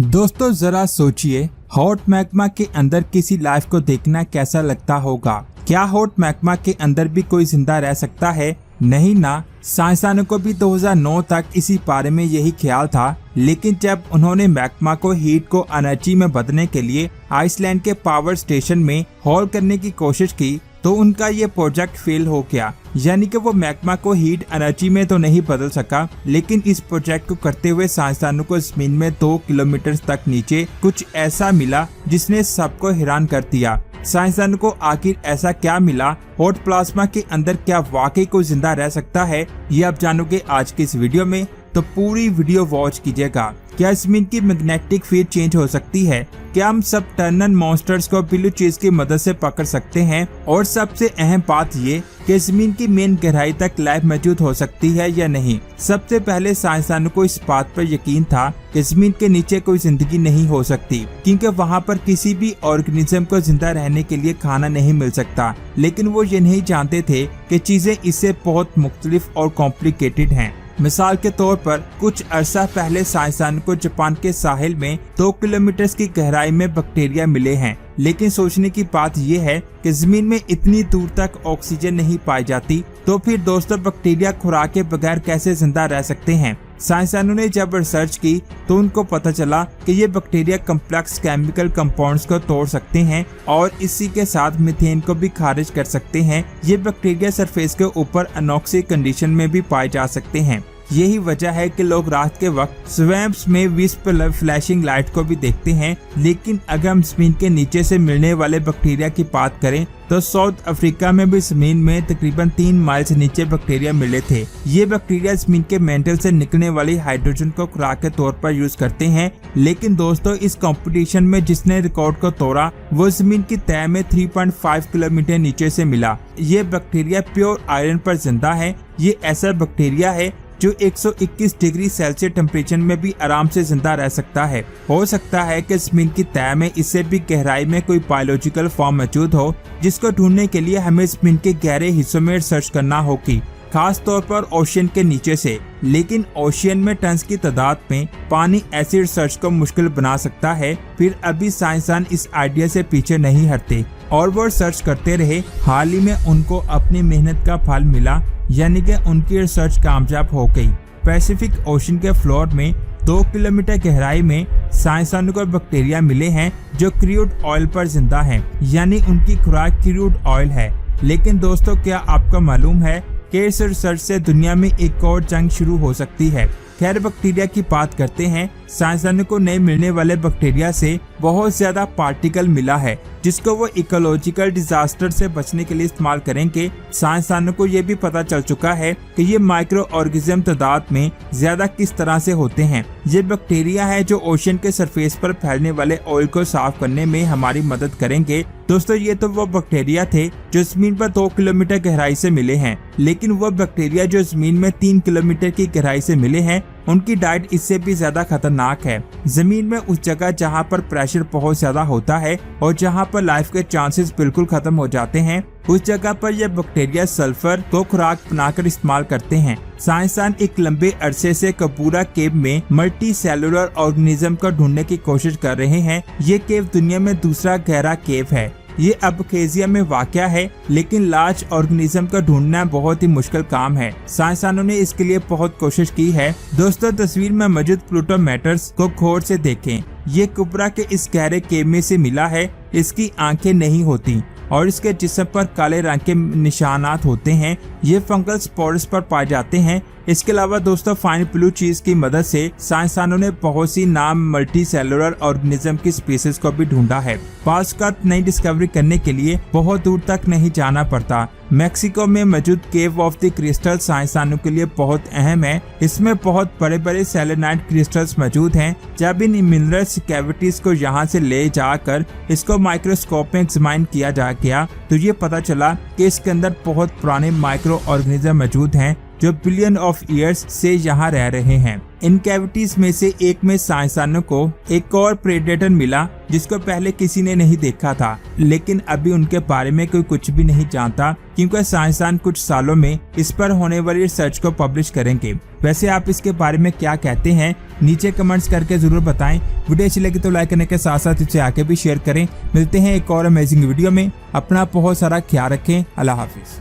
दोस्तों जरा सोचिए, हॉट मैग्मा के अंदर किसी लाइफ को देखना कैसा लगता होगा। क्या हॉट मैग्मा के अंदर भी कोई जिंदा रह सकता है? नहीं ना। साइंसदानों को भी 2009 तक इसी बारे में यही ख्याल था, लेकिन जब उन्होंने मैग्मा को हीट को एनर्जी में बदलने के लिए आइसलैंड के पावर स्टेशन में हॉल करने की कोशिश की तो उनका ये प्रोजेक्ट फेल हो गया। यानी कि वो मैग्मा को हीट एनर्जी में तो नहीं बदल सका, लेकिन इस प्रोजेक्ट को करते हुए साइंसदानों को जमीन में 2 किलोमीटर तक नीचे कुछ ऐसा मिला जिसने सबको हैरान कर दिया। साइंसदानों को आखिर ऐसा क्या मिला? हॉट प्लाज्मा के अंदर क्या वाकई कोई जिंदा रह सकता है? ये आप जानोगे आज की इस वीडियो में, तो पूरी वीडियो वॉच कीजिएगा। क्या जमीन की मैग्नेटिक फील्ड चेंज हो सकती है? क्या हम सब टर्नल मॉन्स्टर्स को ब्लू चीज की मदद से पकड़ सकते हैं? और सबसे अहम बात ये कि जमीन की मेन गहराई तक लाइफ मौजूद हो सकती है या नहीं। सबसे पहले साइंसदानों को इस बात पर यकीन था कि जमीन के नीचे कोई जिंदगी नहीं हो सकती, क्योंकि वहाँ पर किसी भी ऑर्गेनिज्म को जिंदा रहने के लिए खाना नहीं मिल सकता। लेकिन वो ये नहीं जानते थे कि चीजें इससे बहुत मुख्तलिफ और कॉम्प्लिकेटेड हैं। मिसाल के तौर पर कुछ अरसा पहले साइंसदानों को जापान के साहिल में 2 किलोमीटर की गहराई में बैक्टीरिया मिले हैं, लेकिन सोचने की बात यह है कि जमीन में इतनी दूर तक ऑक्सीजन नहीं पाई जाती, तो फिर दोस्तों बैक्टीरिया खुराक के बगैर कैसे जिंदा रह सकते हैं? साइंसदानों ने जब रिसर्च की तो उनको पता चला कि ये बैक्टीरिया कम्प्लेक्स केमिकल कंपाउंड्स को तोड़ सकते हैं और इसी के साथ मीथेन को भी खारिज कर सकते हैं। ये बैक्टीरिया सरफेस के ऊपर अनॉक्सिक कंडीशन में भी पाए जा सकते हैं। यही वजह है कि लोग रात के वक्त स्वैम्प्स में विस्प फ्लैशिंग लाइट को भी देखते हैं। लेकिन अगर हम जमीन के नीचे से मिलने वाले बैक्टीरिया की बात करें तो साउथ अफ्रीका में भी जमीन में तकरीबन 3 माइल से नीचे बैक्टीरिया मिले थे। ये बैक्टीरिया जमीन के मेंटल से निकलने वाली हाइड्रोजन को खुराक के तौर पर यूज करते हैं। लेकिन दोस्तों इस कंपटीशन में जिसने रिकॉर्ड को तोड़ा वो जमीन की तह में 3.5 किलोमीटर नीचे से मिला। ये बैक्टीरिया प्योर आयरन पर जिंदा है। ये ऐसा बैक्टीरिया है जो 121 डिग्री सेल्सियस टेम्परेचर में भी आराम से जिंदा रह सकता है। हो सकता है कि जमीन की तह में इससे भी गहराई में कोई बायोलॉजिकल फॉर्म मौजूद हो, जिसको ढूंढने के लिए हमें जमीन के गहरे हिस्सों में रिसर्च करना होगी, खास तौर पर ओशियन के नीचे से। लेकिन ओशियन में टन्स की तादाद में पानी ऐसी रिसर्च को मुश्किल बना सकता है। फिर अभी साइंसदान इस आइडिया से पीछे नहीं हटते और वो रिसर्च करते रहे। हाल ही में उनको अपनी मेहनत का फल मिला, यानी कि उनकी रिसर्च कामयाब हो गई। पैसिफिक ओशन के फ्लोर में 2 किलोमीटर गहराई में साइंसदानों को बैक्टीरिया मिले हैं जो क्रूड ऑयल पर जिंदा हैं, यानी उनकी खुराक क्रूड ऑयल है। लेकिन दोस्तों क्या आपको मालूम है कि इस रिसर्च से दुनिया में एक और जंग शुरू हो सकती है? खैर बैक्टीरिया की बात करते हैं। साइंसदानों को नए मिलने वाले बैक्टीरिया से बहुत ज्यादा पार्टिकल मिला है, जिसको वो इकोलॉजिकल डिजास्टर से बचने के लिए इस्तेमाल करेंगे। साइंसदानों को ये भी पता चल चुका है कि ये माइक्रो ऑर्गेनिज्म तादाद में ज्यादा किस तरह से होते हैं। ये बैक्टीरिया है जो ओशन के सरफेस पर फैलने वाले ऑयल को साफ करने में हमारी मदद करेंगे। दोस्तों ये तो वो बैक्टीरिया थे जो जमीन पर 2 किलोमीटर गहराई से मिले हैं, लेकिन वो बैक्टीरिया जो जमीन में 3 किलोमीटर की गहराई से मिले हैं उनकी डाइट इससे भी ज्यादा खतरनाक है। जमीन में उस जगह जहाँ पर प्रेशर बहुत ज्यादा होता है और जहाँ पर लाइफ के चांसेस बिल्कुल खत्म हो जाते हैं, उस जगह पर यह बैक्टीरिया सल्फर को खुराक बनाकर इस्तेमाल करते हैं। साइंसदान एक लंबे अरसे से कपूरा केव में मल्टी सेलुलर ऑर्गेनिज्म को ढूंढने की कोशिश कर रहे हैं। ये केव दुनिया में दूसरा गहरा केव है। ये अबखेजिया में वाक़या है, लेकिन लार्ज ऑर्गेनिज्म को ढूंढना बहुत ही मुश्किल काम है। साइंसदानों ने इसके लिए बहुत कोशिश की है। दोस्तों तस्वीर में मौजूद प्लूटो मैटर्स को गौर से देखें। ये कुबरा के इस गहरे केव में से मिला है। इसकी आंखें नहीं होती और इसके जिस्म पर काले रंग के निशानात होते हैं। ये फंगल स्पोर्स पर पाए जाते हैं। इसके अलावा दोस्तों फाइन ब्लू चीज की मदद से साइंसदानों ने बहुत सी नाम मल्टी सेलुलर ऑर्गेनिज्म की स्पीसीज को भी ढूंढा है। पास का नई डिस्कवरी करने के लिए बहुत दूर तक नहीं जाना पड़ता। मेक्सिको में मौजूद केव ऑफ द क्रिस्टल साइंसदानों के लिए बहुत अहम है। इसमें बहुत बड़े बड़े सेलेनाइट क्रिस्टल्स मौजूद हैं। जब इन मिनरल्स कैविटीज को यहाँ से ले जाकर इसको माइक्रोस्कोप में एग्जामिन किया गया तो ये पता चला कि इसके अंदर बहुत पुराने माइक्रो ऑर्गेनिज्म मौजूद हैं जो बिलियन ऑफ ईयर्स से यहाँ रह रहे हैं। इन कैविटीज में से एक में साइंसदानों को एक और प्रेडेटर मिला जिसको पहले किसी ने नहीं देखा था, लेकिन अभी उनके बारे में कोई कुछ भी नहीं जानता क्योंकि साइंसदान कुछ सालों में इस पर होने वाली रिसर्च को पब्लिश करेंगे। वैसे आप इसके बारे में क्या कहते हैं नीचे कमेंट्स करके जरूर बताएं। वीडियो अच्छी लगी तो लाइक करने के साथ साथ इसे आगे भी शेयर करें। मिलते हैं एक और अमेजिंग वीडियो में। अपना बहुत सारा ख्याल रखें। अल्लाह हाफिज।